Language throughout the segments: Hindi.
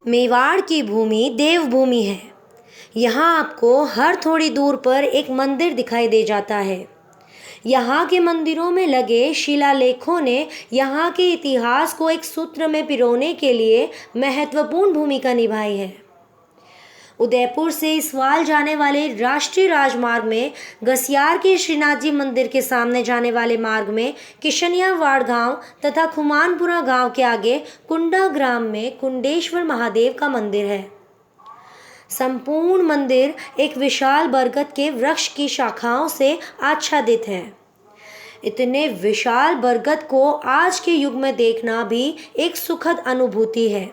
मेवाड़ की भूमि देवभूमि है। यहाँ आपको हर थोड़ी दूर पर एक मंदिर दिखाई दे जाता है। यहाँ के मंदिरों में लगे शिलालेखों ने यहाँ के इतिहास को एक सूत्र में पिरोने के लिए महत्वपूर्ण भूमिका निभाई है। उदयपुर से इसवाल जाने वाले राष्ट्रीय राजमार्ग में गसियार के श्रीनाथ जी मंदिर के सामने जाने वाले मार्ग में किशनियावाड़ गांव तथा खुमानपुरा गांव के आगे कुंडा ग्राम में कुंडेश्वर महादेव का मंदिर है। संपूर्ण मंदिर एक विशाल बरगद के वृक्ष की शाखाओं से आच्छादित है। इतने विशाल बरगद को आज के युग में देखना भी एक सुखद अनुभूति है।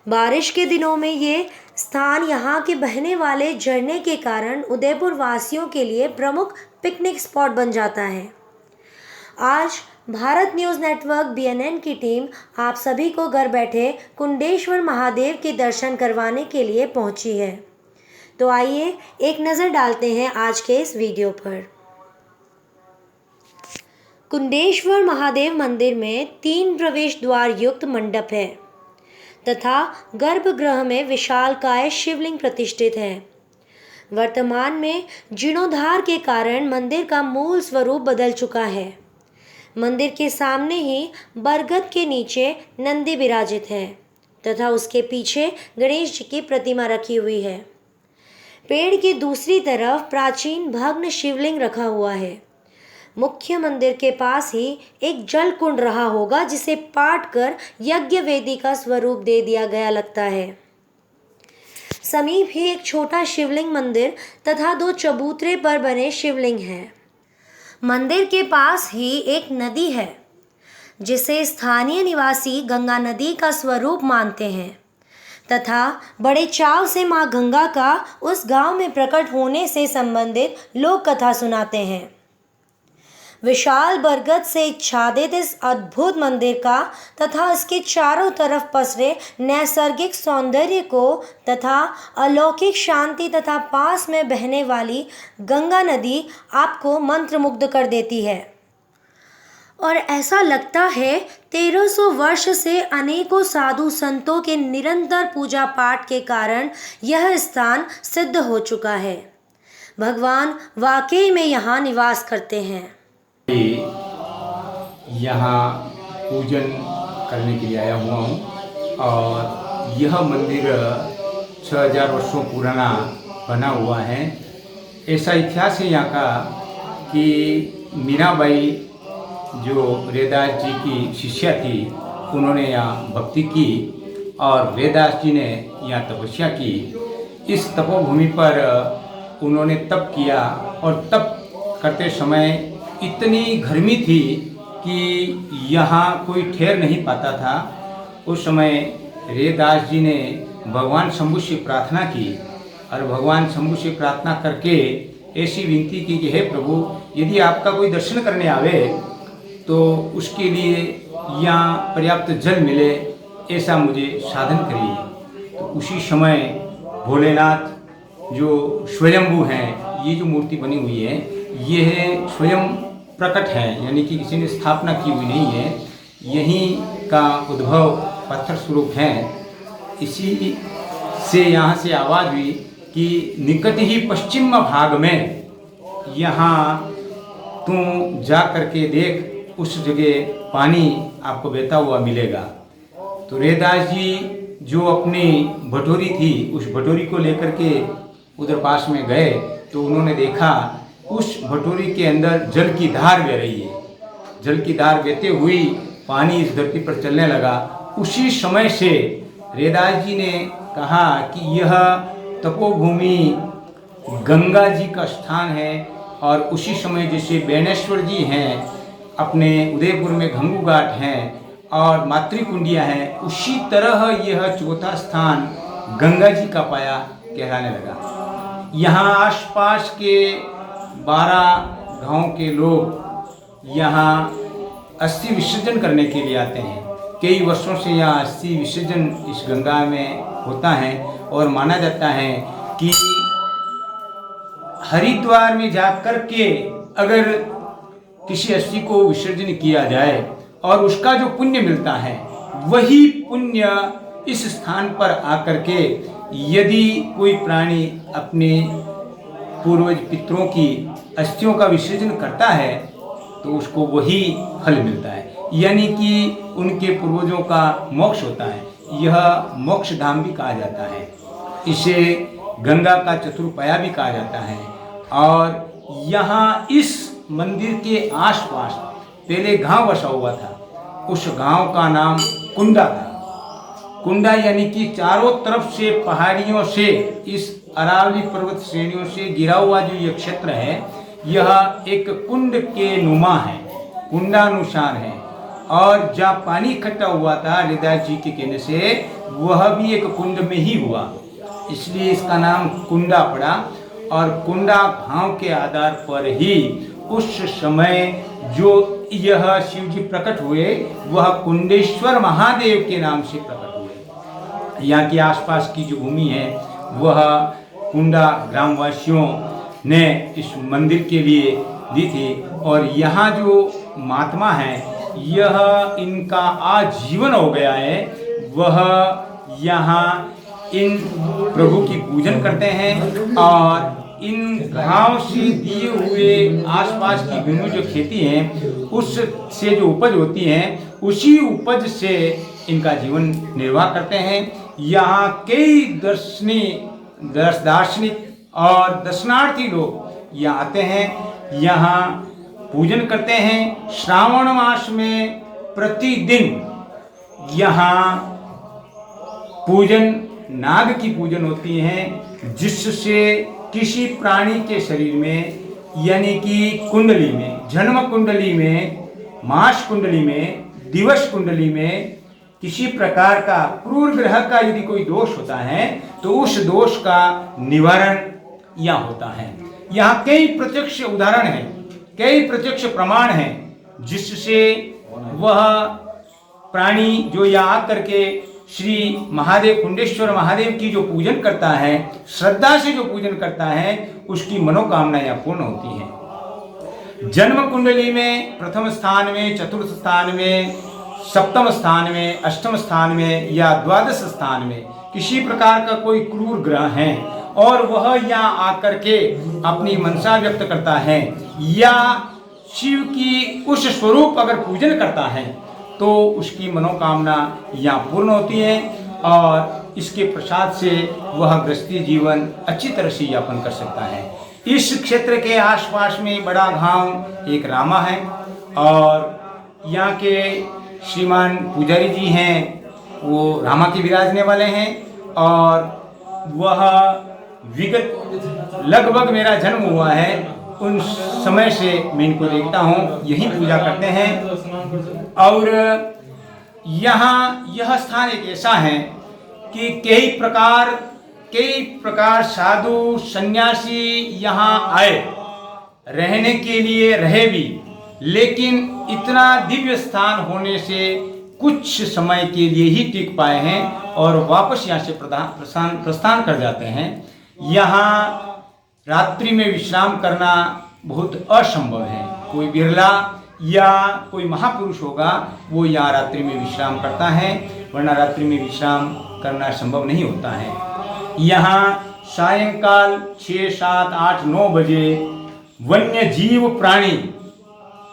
बारिश के दिनों में ये स्थान यहाँ के बहने वाले झरने के कारण उदयपुर वासियों के लिए प्रमुख पिकनिक स्पॉट बन जाता है। आज भारत न्यूज़ नेटवर्क BNN की टीम आप सभी को घर बैठे कुंडेश्वर महादेव के दर्शन करवाने के लिए पहुंची है। तो आइए एक नज़र डालते हैं आज के इस वीडियो पर। कुंडेश्वर महादेव मंदिर में 3 प्रवेश द्वार युक्त मंडप है तथा गर्भगृह में विशालकाय शिवलिंग प्रतिष्ठित है। वर्तमान में जीर्णोद्धार के कारण मंदिर का मूल स्वरूप बदल चुका है। मंदिर के सामने ही बरगद के नीचे नंदी विराजित है तथा उसके पीछे गणेश जी की प्रतिमा रखी हुई है। पेड़ की दूसरी तरफ प्राचीन भग्न शिवलिंग रखा हुआ है। मुख्य मंदिर के पास ही एक जल कुंड रहा होगा जिसे पाट कर यज्ञ वेदी का स्वरूप दे दिया गया लगता है। समीप ही एक छोटा शिवलिंग मंदिर तथा 2 चबूतरे पर बने शिवलिंग हैं। मंदिर के पास ही एक नदी है जिसे स्थानीय निवासी गंगा नदी का स्वरूप मानते हैं तथा बड़े चाव से मां गंगा का उस गांव में प्रकट होने से संबंधित लोक कथा सुनाते हैं। विशाल बरगद से आच्छादित इस अद्भुत मंदिर का तथा इसके चारों तरफ पसरे नैसर्गिक सौंदर्य को तथा अलौकिक शांति तथा पास में बहने वाली गंगा नदी आपको मंत्रमुग्ध कर देती है और ऐसा लगता है 1300 वर्ष से अनेकों साधु संतों के निरंतर पूजा पाठ के कारण यह स्थान सिद्ध हो चुका है। भगवान वाकई में यहाँ निवास करते हैं। यहाँ पूजन करने के लिए आया हुआ हूँ और यह मंदिर 6000 वर्षों पुराना बना हुआ है। ऐसा इतिहास है यहाँ का कि मीराबाई जो रैदास जी की शिष्या थी उन्होंने यहाँ भक्ति की और रैदास जी ने यहाँ तपस्या की। इस तपोभूमि पर उन्होंने तप किया और तप करते समय इतनी गर्मी थी कि यहाँ कोई ठहर नहीं पाता था। उस समय रैदास जी ने भगवान शंभु से प्रार्थना की और भगवान शंभु से प्रार्थना करके ऐसी विनती की कि हे प्रभु, यदि आपका कोई दर्शन करने आवे तो उसके लिए यहाँ पर्याप्त जल मिले, ऐसा मुझे साधन करिए। तो उसी समय भोलेनाथ जो स्वयंभू हैं, ये जो मूर्ति बनी हुई है ये स्वयं प्रकट है, यानी कि किसी ने स्थापना की हुई नहीं है। यहीं का उद्भव पत्थर स्वरूप है। इसी से यहाँ से आवाज़ हुई कि निकट ही पश्चिम भाग में यहाँ तू जा करके देख, उस जगह पानी आपको बहता हुआ मिलेगा। तो रैदास जी जो अपनी भटोरी थी उस भटोरी को लेकर के उधर पास में गए तो उन्होंने देखा उस भटोरी के अंदर जल की धार बह रही है। जल की धार बहते हुई पानी इस धरती पर चलने लगा। उसी समय से रैदास जी ने कहा कि यह तपोभूमि गंगा जी का स्थान है और उसी समय जैसे बेनेश्वर जी हैं, अपने उदयपुर में घंगू घाट हैं और मातृकुंडिया हैं, उसी तरह यह चौथा स्थान गंगा जी का पाया कहलाने लगा। यहाँ आसपास के 12 गांव के लोग यहाँ अस्थि विसर्जन करने के लिए आते हैं। कई वर्षों से यहाँ अस्थि विसर्जन इस गंगा में होता है और माना जाता है कि हरिद्वार में जाकर के अगर किसी अस्थि को विसर्जन किया जाए और उसका जो पुण्य मिलता है वही पुण्य इस स्थान पर आकर के यदि कोई प्राणी अपने पूर्वज पितरों की अस्थियों का विसर्जन करता है तो उसको वही फल मिलता है, यानी कि उनके पूर्वजों का मोक्ष होता है। यह मोक्ष धाम भी कहा जाता है, इसे गंगा का चतुर्पया भी कहा जाता है। और यहाँ इस मंदिर के आसपास पहले गांव बसा हुआ था, उस गांव का नाम कुंडा था। कुंडा यानी कि चारों तरफ से पहाड़ियों से, इस अरावली पर्वत श्रेणियों से घिरा हुआ जो ये क्षेत्र है, यह एक कुंड के नुमा है, कुंडानुसार है। और जहाँ पानी इकट्ठा हुआ था हृदय जी के कहने से, वह भी एक कुंड में ही हुआ, इसलिए इसका नाम कुंडा पड़ा। और कुंडा गांव के आधार पर ही उस समय जो यह शिव जी प्रकट हुए वह कुंडेश्वर महादेव के नाम से प्रकट हुए। यहाँ की आसपास की जो भूमि है वह कुंडा ग्रामवासियों ने इस मंदिर के लिए दी थी। और यहाँ जो महात्मा है यह इनका आजीवन हो गया है, वह यहाँ इन प्रभु की पूजन करते हैं और इन गांव से दिए हुए आसपास की भूमि जो खेती हैं उससे जो उपज होती है उसी उपज से इनका जीवन निर्वाह करते हैं। यहाँ कई दार्शनिक और दर्शनार्थी लोग यहाँ आते हैं, यहाँ पूजन करते हैं। श्रावण मास में प्रतिदिन यहाँ पूजन, नाग की पूजन होती है, जिससे किसी प्राणी के शरीर में यानी कि कुंडली में, जन्म कुंडली में, मास कुंडली में, दिवस कुंडली में किसी प्रकार का क्रूर ग्रह का यदि कोई दोष होता है तो उस दोष का निवारण यहाँ होता है। यहाँ कई प्रत्यक्ष उदाहरण हैं, कई प्रत्यक्ष प्रमाण हैं, जिससे वह प्राणी जो यहाँ आकर के श्री महादेव, कुंडेश्वर महादेव की जो पूजन करता है, श्रद्धा से जो पूजन करता है, उसकी मनोकामना यहाँ पूर्ण होती है। जन्म कुंडली में प्रथम स्थान में, चतुर्थ स्थान में, सप्तम स्थान में, अष्टम स्थान में या द्वादश स्थान में किसी प्रकार का कोई क्रूर ग्रह है और वह यहाँ आकर के अपनी मनसा व्यक्त करता है या शिव की उस स्वरूप अगर पूजन करता है तो उसकी मनोकामना यहाँ पूर्ण होती है और इसके प्रसाद से वह गृहस्थी जीवन अच्छी तरह से यापन कर सकता है। इस क्षेत्र के आसपास में बड़ा गांव एक रामा है और यहाँ के श्रीमान पुजारी जी हैं, वो रामा के विराजने वाले हैं। और वह विगत लगभग मेरा जन्म हुआ है उन समय से मैं इनको देखता हूँ, यही पूजा करते हैं। और यहाँ यह स्थान एक ऐसा है कि कई प्रकार साधु सन्यासी यहाँ आए, रहने के लिए रहे भी, लेकिन इतना दिव्य स्थान होने से कुछ समय के लिए ही टिक पाए हैं और वापस यहाँ से प्रस्थान कर जाते हैं। यहाँ रात्रि में विश्राम करना बहुत असंभव है। कोई बिरला या कोई महापुरुष होगा वो यहाँ रात्रि में विश्राम करता है, वरना रात्रि में विश्राम करना संभव नहीं होता है। यहाँ सायंकाल 6, 7, 8, 9 बजे वन्य जीव प्राणी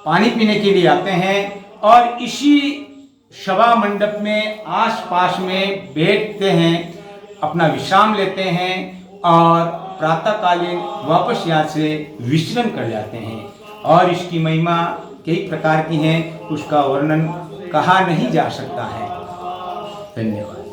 पानी पीने के लिए आते हैं और इसी सभा मंडप में आसपास में बैठते हैं, अपना विश्राम लेते हैं और प्रातःकालीन वापस यहाँ से विचरण कर जाते हैं। और इसकी महिमा कई प्रकार की हैं, उसका वर्णन कहा नहीं जा सकता है। धन्यवाद।